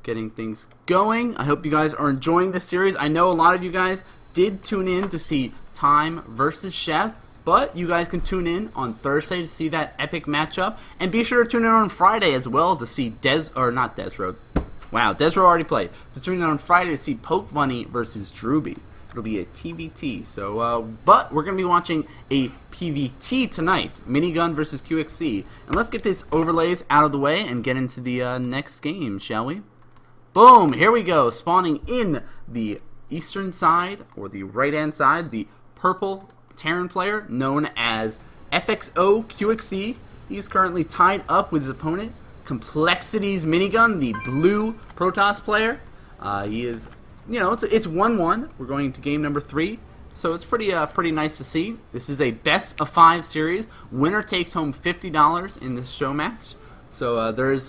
getting things going. I hope you guys are enjoying this series. I know a lot of you guys did tune in to see Time versus Chef, but you guys can tune in on Thursday to see that epic matchup, and be sure to tune in on Friday as well to see Wow, Desro already played. To tune in on Friday to see Poke Bunny versus Drewby. It'll be a TBT. So, but we're gonna be watching a PvT tonight, Minigun versus QXC, and let's get these overlays out of the way and get into the next game, shall we? Boom! Here we go. Spawning in the eastern side or the right-hand side, the purple Terran player known as FXOqxc. He's currently tied up with his opponent, Complexity's Minigun, the blue Protoss player. He is, you know, it's 1-1. We're going to game number 3, so it's pretty nice to see. This is a best of 5 series. Winner takes home $50 in this show match. So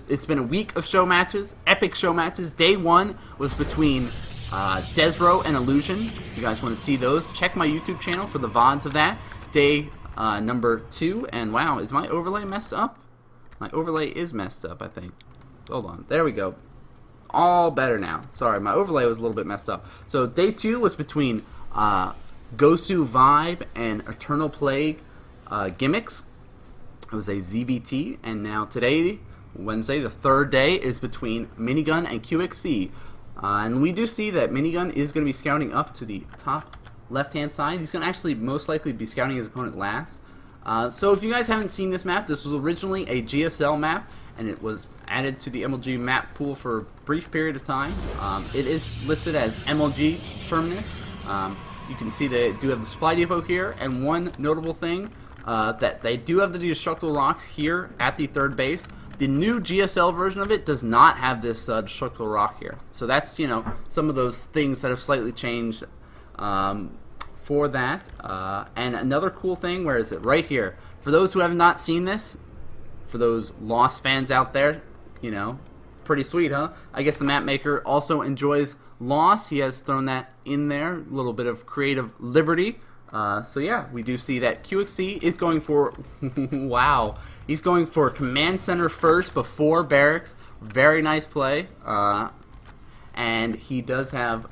it's been a week of show matches, epic show matches. Day 1 was between Desro and Illusion. If you guys want to see those, check my YouTube channel for the VODs of that. Day number 2, and wow, is my overlay messed up? My overlay is messed up, I think. Hold on, there we go. All better now. Sorry, my overlay was a little bit messed up. So day 2 was between Gosu Vibe and Eternal Plague Gimmicks. It was a ZBT, and now today, Wednesday, the 3rd day, is between Minigun and QXC. And we do see that Minigun is going to be scouting up to the top left-hand side. He's going to actually most likely be scouting his opponent last. So if you guys haven't seen this map, this was originally a GSL map, and it was added to the MLG map pool for a brief period of time. It is listed as MLG Terminus. You can see they do have the supply depot here, and one notable thing, that they do have the destructible rocks here at the 3rd base. The new GSL version of it does not have this destructible rock here. So that's, you know, some of those things that have slightly changed for that. And another cool thing, where is it? Right here. For those who have not seen this, for those Lost fans out there, you know, pretty sweet, huh? I guess the map maker also enjoys Lost. He has thrown that in there, a little bit of creative liberty. So yeah, we do see that QXC is going for, wow, he's going for command center first before barracks. Very nice play. And he does have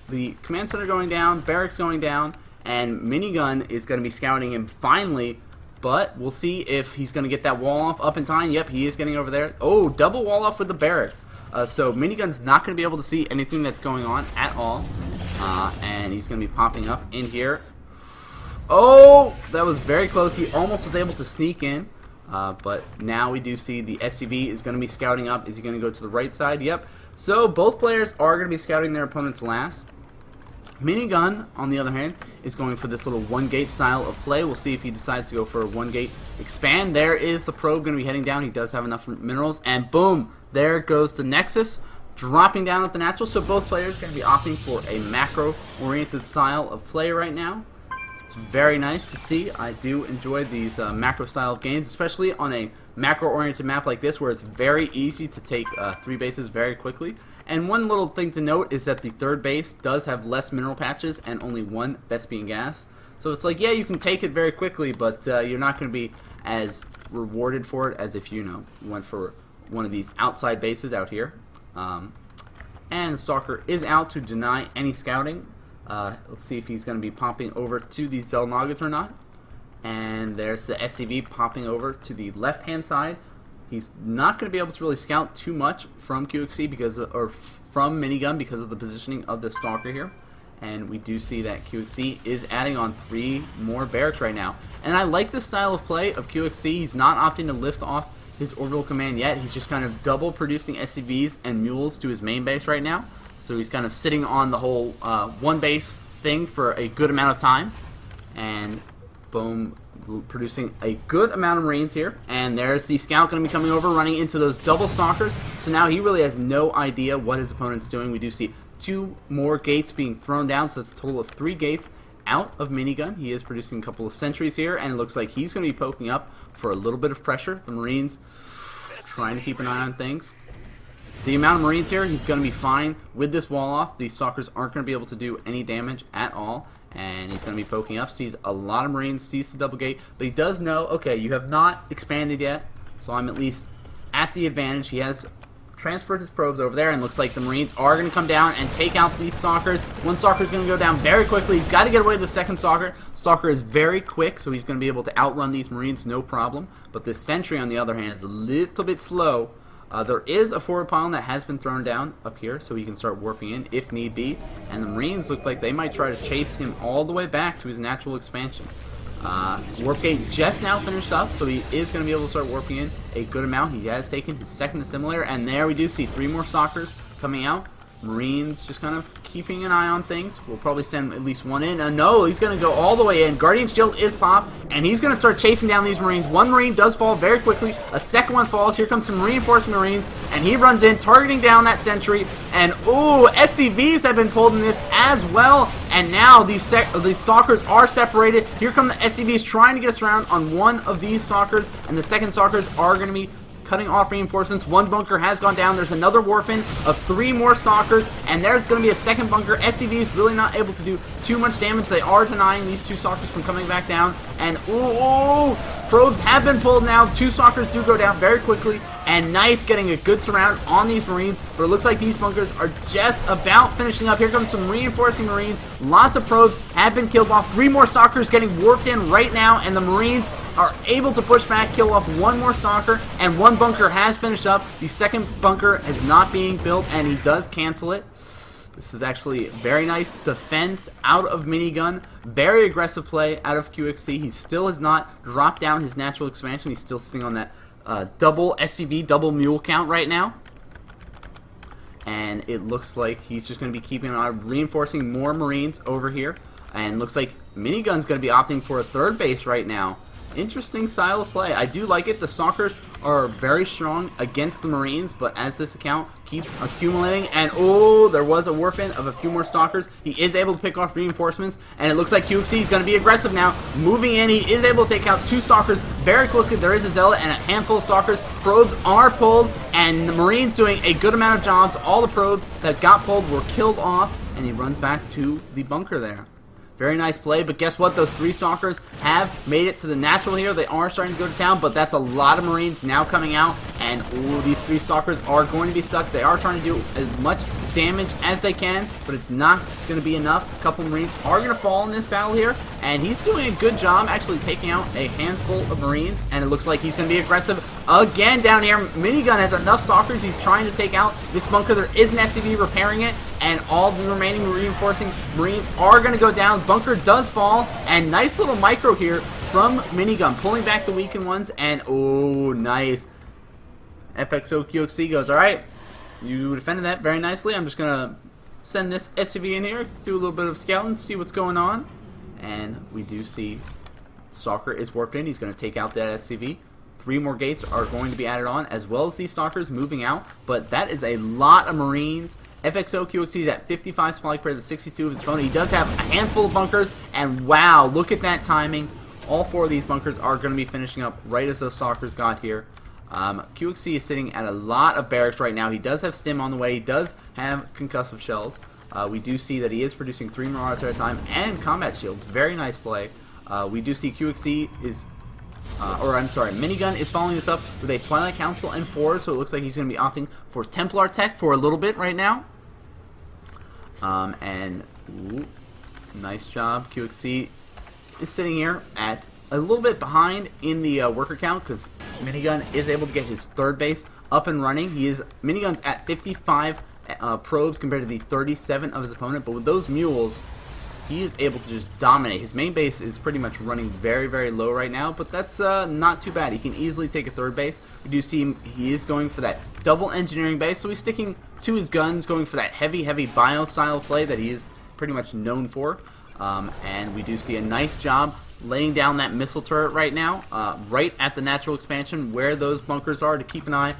the command center going down, barracks going down, and Minigun is going to be scouting him finally. But we'll see if he's going to get that wall off up in time. Yep, he is getting over there. Oh, double wall off with the barracks. So Minigun's not going to be able to see anything that's going on at all. And he's going to be popping up in here. Oh, that was very close. He almost was able to sneak in. But now we do see the SCV is going to be scouting up. Is he going to go to the right side? Yep. So both players are going to be scouting their opponents last. Minigun, on the other hand, is going for this little 1-gate style of play. We'll see if he decides to go for a 1-gate expand. There is the probe going to be heading down. He does have enough minerals. And boom, there goes the Nexus, dropping down with the natural. So both players are going to be opting for a macro-oriented style of play right now. It's very nice to see. I do enjoy these macro style games, especially on a macro-oriented map like this, where it's very easy to take 3 bases very quickly. And one little thing to note is that the 3rd base does have less mineral patches and only 1 Thespian gas. So it's like, yeah, you can take it very quickly, but you're not going to be as rewarded for it as if you went for one of these outside bases out here. And Stalker is out to deny any scouting. Let's see if he's going to be popping over to these Zelnagas or not. And there's the SCV popping over to the left-hand side. He's not going to be able to really scout too much from QXC or from Minigun because of the positioning of the Stalker here. And we do see that QXC is adding on 3 more barracks right now. And I like this style of play of QXC. He's not opting to lift off his orbital command yet. He's just kind of double producing SCVs and mules to his main base right now. So he's kind of sitting on the whole 1 base thing for a good amount of time. And boom, producing a good amount of Marines here. And there's the scout going to be coming over, running into those double stalkers. So now he really has no idea what his opponent's doing. We do see 2 more gates being thrown down, so that's a total of 3 gates out of Minigun. He is producing a couple of sentries here, and it looks like he's going to be poking up for a little bit of pressure. The Marines trying to keep an eye on things. The amount of Marines here, he's going to be fine with this wall off. These stalkers aren't going to be able to do any damage at all. And he's going to be poking up, sees a lot of Marines, sees the double gate, but he does know, okay, you have not expanded yet, so I'm at least at the advantage. He has transferred his probes over there, and looks like the Marines are going to come down and take out these Stalkers. One Stalker is going to go down very quickly. He's got to get away to the second Stalker. Stalker is very quick, so he's going to be able to outrun these Marines, no problem. But this Sentry, on the other hand, is a little bit slow. There is a forward pylon that has been thrown down up here, so he can start warping in if need be. And the Marines look like they might try to chase him all the way back to his natural expansion. Warp gate just now finished up, so he is going to be able to start warping in a good amount. He has taken his second assimilator, and there we do see 3 more Stalkers coming out. Marines just kind of keeping an eye on things. We'll probably send at least one in. No, he's going to go all the way in. Guardian Shield is popped, and he's going to start chasing down these Marines. One Marine does fall very quickly. A second one falls. Here comes some reinforced Marines, and he runs in, targeting down that Sentry. And, ooh, SCVs have been pulled in this as well. And now these Stalkers are separated. Here come the SCVs trying to get us around on one of these Stalkers, and the second Stalkers are going to be cutting off reinforcements. One bunker has gone down. There's another warp-in of 3 more Stalkers, and there's going to be a second bunker. SCVs really not able to do too much damage. They are denying these 2 Stalkers from coming back down. And, ooh, probes have been pulled now. 2 Stalkers do go down very quickly. And nice, getting a good surround on these Marines. But it looks like these bunkers are just about finishing up. Here comes some reinforcing Marines. Lots of probes have been killed off. 3 more Stalkers getting warped in right now, and the Marines are able to push back, kill off 1 more Stalker, and 1 bunker has finished up. The second bunker is not being built, and he does cancel it. This is actually very nice defense out of Minigun. Very aggressive play out of QXC. He still has not dropped down his natural expansion. He's still sitting on that double SCV, double mule count right now. And it looks like he's just going to be keeping an eye, reinforcing more Marines over here. And looks like Minigun's going to be opting for a 3rd base right now. Interesting style of play. I do like it. The Stalkers are very strong against the Marines, but as this account keeps accumulating, and oh, there was a warp in of a few more Stalkers. He is able to pick off reinforcements, and it looks like QXC is going to be aggressive now. Moving in, he is able to take out 2 Stalkers very quickly. There is a Zealot and a handful of Stalkers. Probes are pulled, and the Marines doing a good amount of jobs. All the probes that got pulled were killed off, and he runs back to the bunker there. Very nice play, but guess what? Those 3 Stalkers have made it to the natural here. They are starting to go to town, but that's a lot of Marines now coming out, and ooh, these 3 Stalkers are going to be stuck. They are trying to do as much damage as they can, but it's not going to be enough. A couple Marines are going to fall in this battle here, and he's doing a good job actually taking out a handful of Marines, and it looks like he's going to be aggressive again down here. Minigun has enough Stalkers. He's trying to take out this bunker. There is an SCV repairing it, and all the remaining reinforcing Marines are going to go down. Bunker does fall, and nice little micro here from Minigun, pulling back the weakened ones, and oh, nice. FXOqxc goes, alright, you defended that very nicely. I'm just going to send this SCV in here, do a little bit of scouting, see what's going on, and we do see Stalker is warped in. He's going to take out that SCV. 3 more gates are going to be added on, as well as these Stalkers moving out, but that is a lot of Marines. FXOqxc is at 55 supply compared to 62 of his opponent. He does have a handful of bunkers, and wow, look at that timing. All 4 of these bunkers are going to be finishing up right as those Stalkers got here. QXC is sitting at a lot of barracks right now. He does have stim on the way. He does have concussive shells. We do see that he is producing 3 Marauders at a time and combat shields. Very nice play. We do see QXC is Minigun is following this up with a Twilight Council and 4, so it looks like he's going to be opting for Templar Tech for a little bit right now. Ooh, nice job. QXC is sitting here at a little bit behind in the worker count, because Minigun is able to get his 3rd base up and running. Minigun's at 55 probes compared to the 37 of his opponent, but with those mules, he is able to just dominate. His main base is pretty much running very, very low right now, but that's not too bad. He can easily take a 3rd base. We do see him, he is going for that double engineering base, so he's sticking to his guns, going for that heavy, heavy bio style play that he is pretty much known for. And we do see a nice job laying down that missile turret right now, right at the natural expansion where those bunkers are, to keep an eye.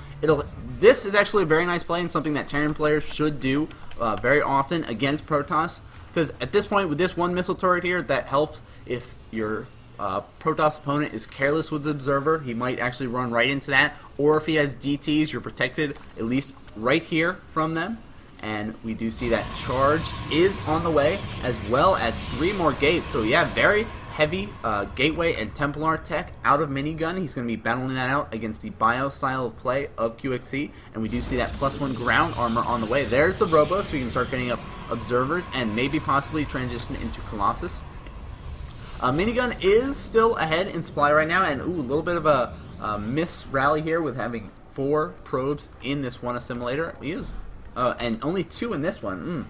This is actually a very nice play and something that Terran players should do very often against Protoss, because at this point with this 1 missile turret here, that helps if your Protoss opponent is careless with the observer. He might actually run right into that, or if he has DTs, you're protected at least right here from them. And we do see that charge is on the way, as well as 3 more gates. So yeah, very heavy Gateway and Templar tech out of Minigun. He's going to be battling that out against the bio style of play of QXC, and we do see that +1 ground armor on the way. There's the Robo, so we can start getting up Observers and maybe possibly transition into Colossus. Minigun is still ahead in supply right now, and ooh, a little bit of a miss rally here with having 4 probes in this one assimilator. He is, and only 2 in this one.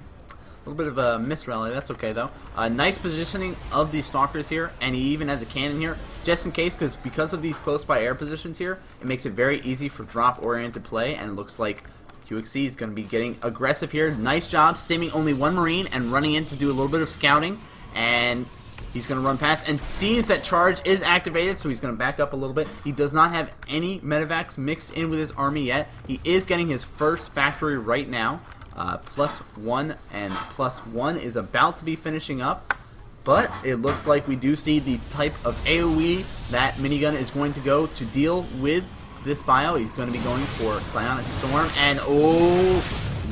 A little bit of a miss rally. That's okay though. Nice positioning of these stalkers here, and he even has a cannon here just in case, because of these close by air positions here, it makes it very easy for drop oriented play, and it looks like QXC is going to be getting aggressive here. Nice job stimming only 1 Marine and running in to do a little bit of scouting, and he's going to run past and sees that charge is activated, so he's going to back up a little bit. He does not have any medevacs mixed in with his army yet. He is getting his first factory right now. +1 and +1 is about to be finishing up, but it looks like we do see the type of AoE that Minigun is going to go to deal with this bio. He's going to be going for Psionic Storm, and oh,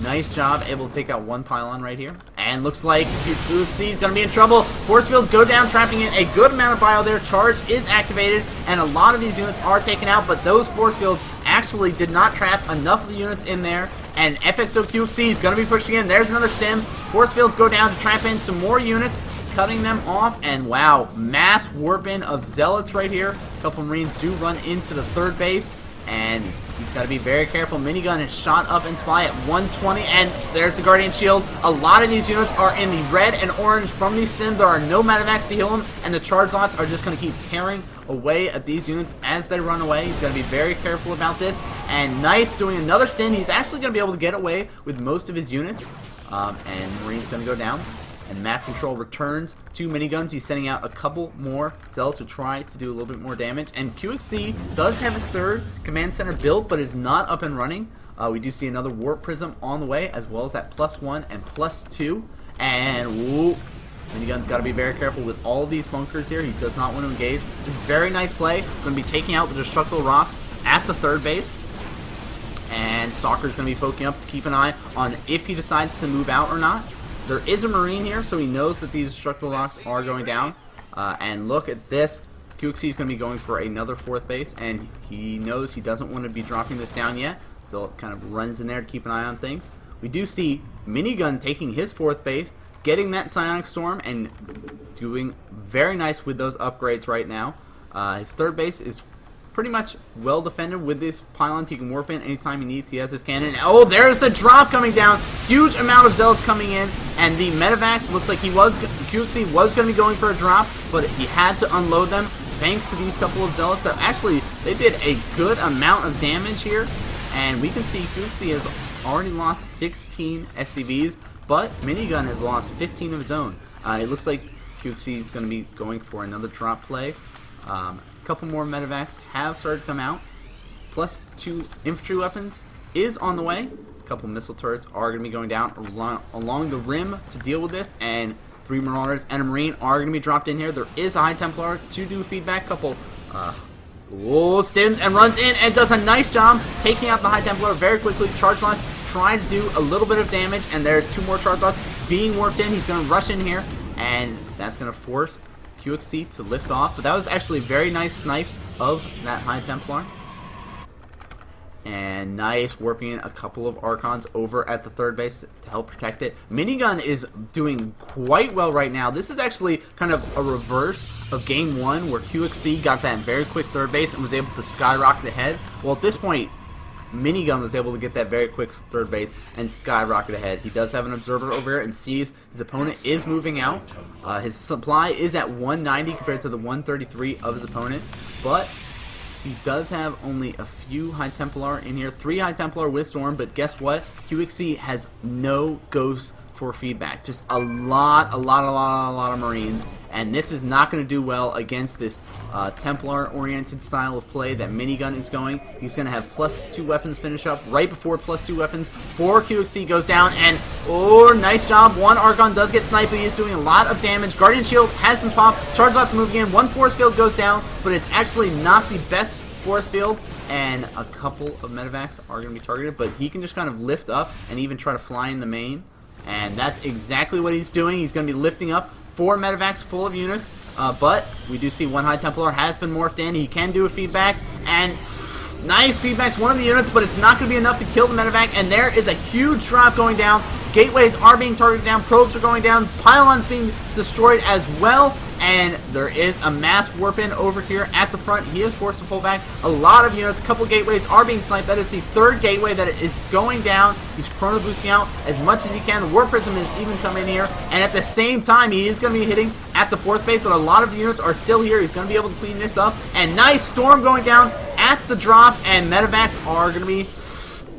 nice job, able to take out 1 pylon right here. And looks like QXC is going to be in trouble. Force fields go down, trapping in a good amount of bio there. Charge is activated, and a lot of these units are taken out, but those force fields actually did not trap enough of the units in there. And FXOqxc is going to be pushing in. There's another stim. Force fields go down to trap in some more units, cutting them off. And wow, mass warp in of Zealots right here. A couple Marines do run into the 3rd base, and he's got to be very careful. Minigun is shot up in supply at 120, and there's the Guardian Shield. A lot of these units are in the red and orange from these stims. There are no medevacs to heal them, and the charge lots are just going to keep tearing away at these units as they run away. He's going to be very careful about this, and nice doing another stim. He's actually going to be able to get away with most of his units, and Marine's going to go down. And map control returns to Miniguns. He's sending out a couple more Zealots to try to do a little bit more damage. And QXC does have his 3rd command center built, but is not up and running. We do see another Warp Prism on the way, as well as that +1 and +2. And whoop, Minigun's got to be very careful with all of these bunkers here. He does not want to engage. This is very nice play. Going to be taking out the Destructible Rocks at the 3rd base. And Stalker's going to be poking up to keep an eye on if he decides to move out or not. There is a Marine here, so he knows that these Destructible Rocks are going down. And look at this. QXC is going to be going for another 4th base, and he knows he doesn't want to be dropping this down yet, so it kind of runs in there to keep an eye on things. We do see Minigun taking his 4th base, getting that Psionic Storm, and doing very nice with those upgrades right now. His 3rd base is pretty much well defended with these pylons. He can warp in anytime he needs. He has his cannon. Oh, there's the drop coming down. Huge amount of Zealots coming in, and the medevacs looks like QXC was going to be going for a drop, but he had to unload them thanks to these couple of Zealots that actually they did a good amount of damage here. And we can see QXC has already lost 16 SCVs, but Minigun has lost 15 of his own. It looks like QXC is going to be going for another drop play. Couple more medevacs have started to come out. +2 infantry weapons is on the way. A couple missile turrets are going to be going down along the rim to deal with this, and 3 Marauders and a Marine are going to be dropped in here. There is a High Templar to do feedback. Couple stims and runs in and does a nice job taking out the High Templar very quickly. Charge launch, trying to do a little bit of damage, and there's 2 more charge launch being warped in. He's going to rush in here, and that's going to force QXC to lift off. But that was actually a very nice snipe of that High Templar. And nice warping in a couple of Archons over at the 3rd base to help protect it. Minigun is doing quite well right now. This is actually kind of a reverse of game 1 where QXC got that very quick 3rd base and was able to skyrocket ahead. Well, at this point, Minigun was able to get that very quick 3rd base and skyrocket ahead. He does have an observer over here and sees his opponent is moving out. His supply is at 190 compared to the 133 of his opponent, but he does have only a few High Templar in here. 3 High Templar with Storm, but guess what? QXC has no Ghosts for feedback. Just a lot of Marines, and this is not going to do well against this Templar-oriented style of play that Minigun is going. He's going to have +2 weapons finish up right before +2 weapons. 4 QXC goes down, and oh, nice job. 1 Archon does get sniped, but he is doing a lot of damage. Guardian Shield has been popped. Charge lots moving in. 1 force field goes down, but it's actually not the best force field, and a couple of medevacs are going to be targeted, but he can just kind of lift up and even try to fly in the main. And that's exactly what he's doing. He's going to be lifting up 4 medevacs full of units, but we do see one High Templar has been morphed in. He can do a feedback, and nice feedbacks, one of the units, but it's not going to be enough to kill the medevac, and there is a huge drop going down. Gateways are being targeted down, probes are going down, pylons being destroyed as well, and there is a mass warp in over here at the front. He is forced to pull back a lot of units. A couple gateways are being sniped. That is the 3rd gateway that is going down. He's chrono boosting out as much as he can. The warp prism is even coming in here, and at the same time he is going to be hitting at the 4th base, but a lot of the units are still here. He's going to be able to clean this up, and nice storm going down at the drop, and medevacs are going to be...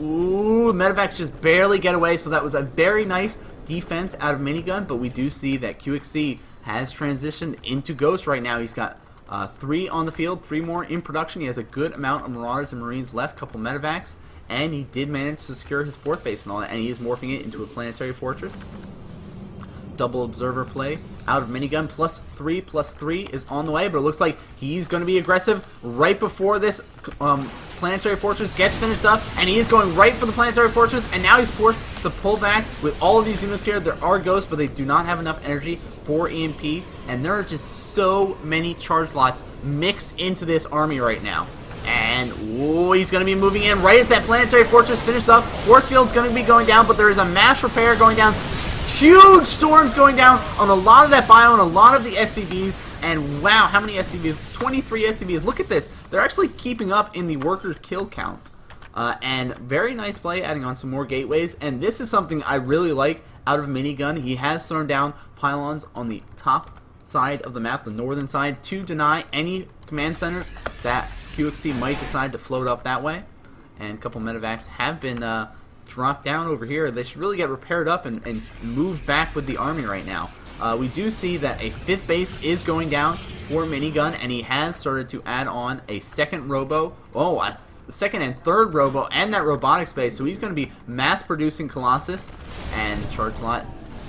Ooh, medevacs just barely get away, so that was a very nice defense out of Minigun, but we do see that QXC has transitioned into Ghost right now. He's got 3 on the field, 3 more in production. He has a good amount of Marauders and Marines left, couple medevacs, and he did manage to secure his 4th base and all that, and he is morphing it into a planetary fortress. Double observer play out of Minigun, +3/+3 is on the way, but it looks like he's going to be aggressive right before this planetary fortress gets finished up, and he is going right for the planetary fortress, and now he's forced to pull back with all of these units here. There are ghosts, but they do not have enough energy for EMP, and there are just so many charge lots mixed into this army right now. And ooh, he's going to be moving in right as that planetary fortress finished up. Force field's going to be going down, but there is a mass repair going down. Huge storms going down on a lot of that bio and a lot of the SCVs. And wow, how many SCVs? 23 SCVs. Look at this. They're actually keeping up in the worker kill count. And very nice play, adding on some more gateways. And this is something I really like out of Minigun. He has thrown down pylons on the top side of the map, the northern side, to deny any command centers that QXC might decide to float up that way. And a couple medevacs have been dropped down over here. They should really get repaired up and moved back with the army right now. We do see that a 5th base is going down for Minigun, and he has started to add on a 2nd robo. Oh, a 2nd and 3rd robo, and that robotics base. So he's going to be mass producing Colossus and charge lot.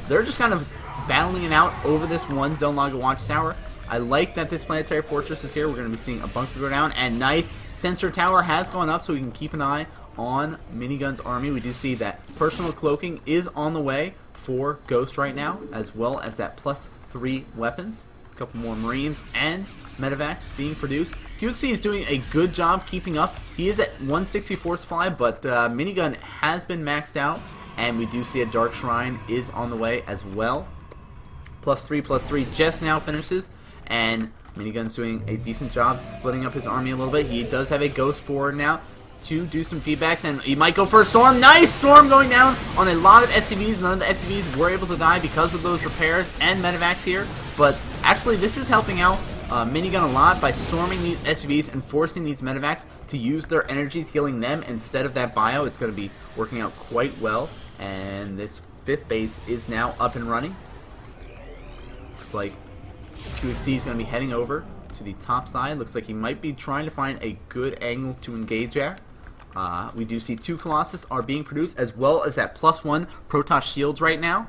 They're just kind of battling it out over this one Zone Log Watchtower. I like that this planetary fortress is here. We're going to be seeing a bunker go down, and nice sensor tower has gone up, so we can keep an eye on Minigun's army. We do see that personal cloaking is on the way for Ghost right now, as well as that +3 weapons. A couple more Marines and medevacs being produced. QXC is doing a good job keeping up. He is at 164 supply, but Minigun has been maxed out, and we do see a Dark Shrine is on the way as well. +3/+3 just now finishes, and Minigun's doing a decent job splitting up his army a little bit. He does have a Ghost forward now to do some feedbacks, and he might go for a storm. Nice storm going down on a lot of SCVs. None of the SCVs were able to die because of those repairs and medevacs here, but actually this is helping out Minigun a lot by storming these SCVs and forcing these medevacs to use their energies healing them instead of that bio. It's going to be working out quite well, and this 5th base is now up and running. Looks like QXC is going to be heading over to the top side. Looks like he might be trying to find a good angle to engage at. We do see 2 Colossus are being produced, as well as that +1 Protoss shields right now.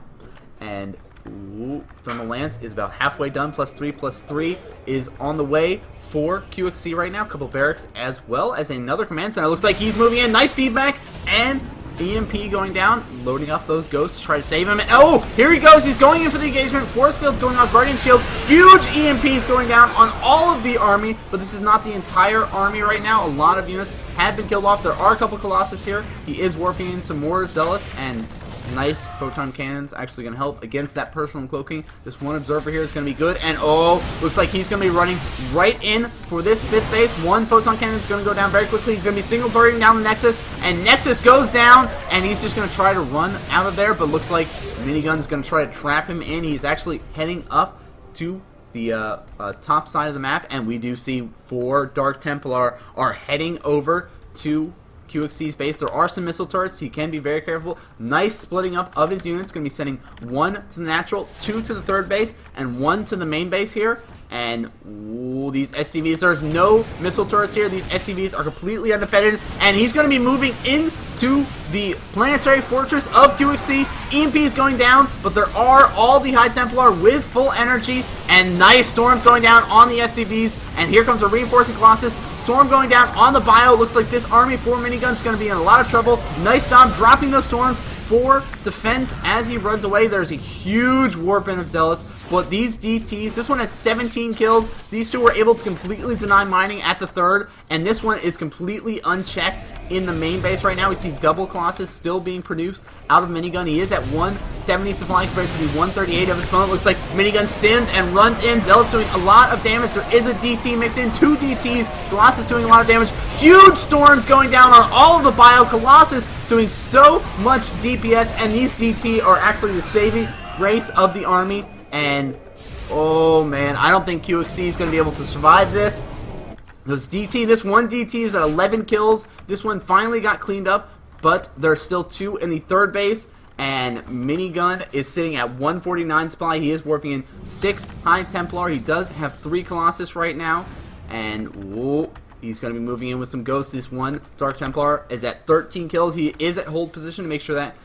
And ooh, Thermal Lance is about halfway done. +3/+3 is on the way for QXC right now. A couple barracks, as well as another command center. Looks like he's moving in. Nice feedback, and EMP going down, loading up those ghosts to try to save him. And oh, here he goes. He's going in for the engagement. Force field's going off. Guardian shield. Huge EMPs going down on all of the army, but this is not the entire army right now. A lot of units have been killed off. There are a couple Colossus here. He is warping in some more Zealots, and nice photon cannons actually going to help against that personal cloaking. This one observer here is going to be good, and oh, looks like he's going to be running right in for this 5th base. One photon cannon is going to go down very quickly. He's going to be single targeting down the Nexus, and Nexus goes down, and he's just going to try to run out of there, but looks like Minigun's going to try to trap him in. He's actually heading up to the top side of the map, and we do see 4 Dark Templar are heading over to QXC's base. There are some missile turrets. He can be very careful. Nice splitting up of his units. Going to be sending 1 to the natural, 2 to the 3rd base, and 1 to the main base here. And ooh, these SCVs, there's no missile turrets here. These SCVs are completely undefended, and he's going to be moving into the planetary fortress of QXC. EMP is going down, but there are all the High Templar with full energy, and nice storms going down on the SCVs. And here comes a reinforcing Colossus. Storm going down on the bio. Looks like this army for Minigun is going to be in a lot of trouble. Nice job dropping those storms for defense as he runs away. There's a huge warp in of Zealots But these DTs, this one has 17 kills. These two were able to completely deny mining at the third, and this one is completely unchecked in the main base right now. We see double Colossus still being produced out of Minigun. He is at 170 supply compared to the 138 of his opponent. Looks like Minigun sims and runs in. Zealot's doing a lot of damage. There is a DT mixed in, 2 DTs. Colossus doing a lot of damage. Huge storms going down on all of the bio. Colossus doing so much DPS, and these DT are actually the saving grace of the army. And oh man, I don't think coqxc is going to be able to survive this. Those DT, this one DT is at 11 kills. This one finally got cleaned up, but there's still 2 in the third base. And Minigun is sitting at 149 supply. He is warping in 6 High Templar. He does have 3 Colossus right now. And whoa, he's going to be moving in with some ghosts. This one Dark Templar is at 13 kills. He is at hold position to make sure that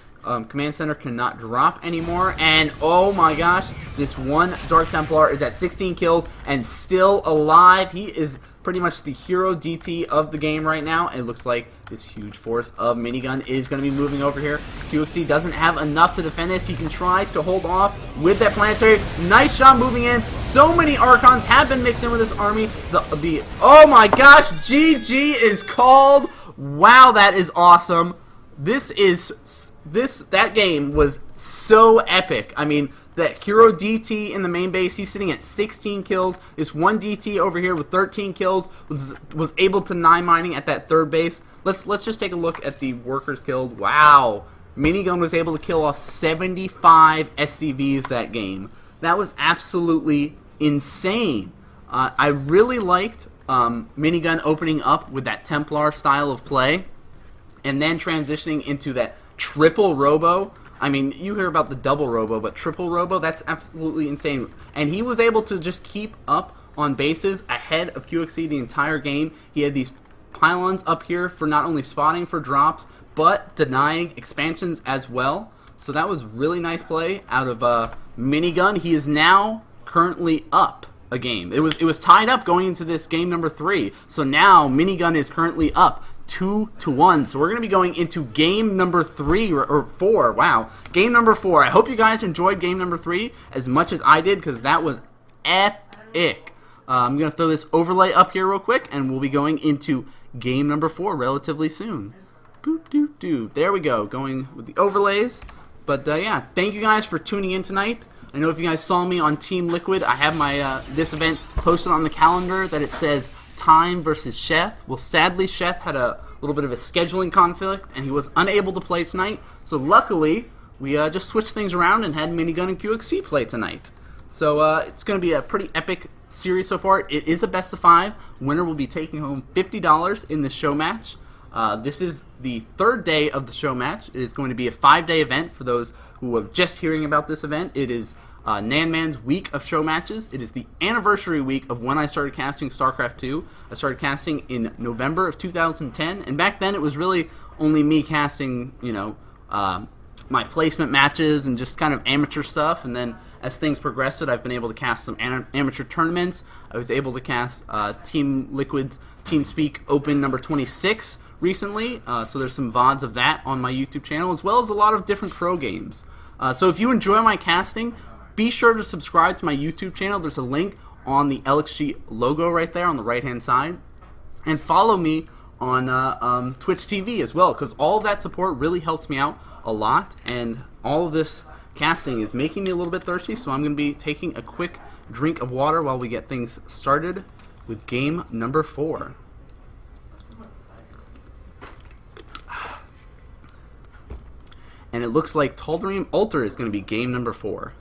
Command Center cannot drop anymore. And oh my gosh, this one Dark Templar is at 16 kills and still alive. He is pretty much the hero DT of the game right now. It looks like this huge force of Minigun is going to be moving over here. coqxc doesn't have enough to defend this. He can try to hold off with that planetary. Nice job moving in. So many Archons have been mixed in with this army. Oh my gosh, GG is called. Wow, that is awesome. That game was so epic. I mean, that hero DT in the main base, he's sitting at 16 kills. This one DT over here with 13 kills was able to 9 mining at that third base. Let's just take a look at the workers killed. Wow, Minigun was able to kill off 75 SCVs that game. That was absolutely insane. I really liked Minigun opening up with that Templar style of play, and then transitioning into that triple robo. I mean, you hear about the double robo, but triple robo, that's absolutely insane. And he was able to just keep up on bases ahead of coqxc the entire game. He had these pylons up here for not only spotting for drops, but denying expansions as well. So that was really nice play out of Minigun. He is now currently up a game. It was tied up going into this game number 3. So now Minigun is currently up 2-1. So we're going to be going into game number 3 or 4. Wow, game number 4. I hope you guys enjoyed game number 3 as much as I did, because that was epic. I'm going to throw this overlay up here real quick, and we'll be going into game number 4 relatively soon. Boop, doop, doop. There we go, going with the overlays. But yeah, thank you guys for tuning in tonight. I know if you guys saw me on Team Liquid, I have my this event posted on the calendar that it says Time versus Chef. Well, sadly, Chef had a little bit of a scheduling conflict, and he was unable to play tonight. So luckily, we just switched things around and had Minigun and coqxc play tonight. So it's going to be a pretty epic series so far. It is a best of 5. Winner will be taking home $50 in the show match. This is the 3rd day of the show match. It is going to be a 5-day event for those who are just hearing about this event. It is NanMan's week of show matches. It is the anniversary week of when I started casting StarCraft 2. I started casting in November of 2010, and back then it was really only me casting, you know, my placement matches and just kind of amateur stuff. And then as things progressed, I've been able to cast some amateur tournaments. I was able to cast Team Liquid's TeamSpeak Open number 26 recently, so there's some VODs of that on my YouTube channel, as well as a lot of different pro games. So if you enjoy my casting, be sure to subscribe to my YouTube channel. There's a link on the LXG logo right there on the right hand side, and follow me on Twitch TV as well, because all of that support really helps me out a lot, and all of this casting is making me a little bit thirsty, so I'm going to be taking a quick drink of water while we get things started with game number 4. And it looks like Tal'Darim Altar is going to be game number 4.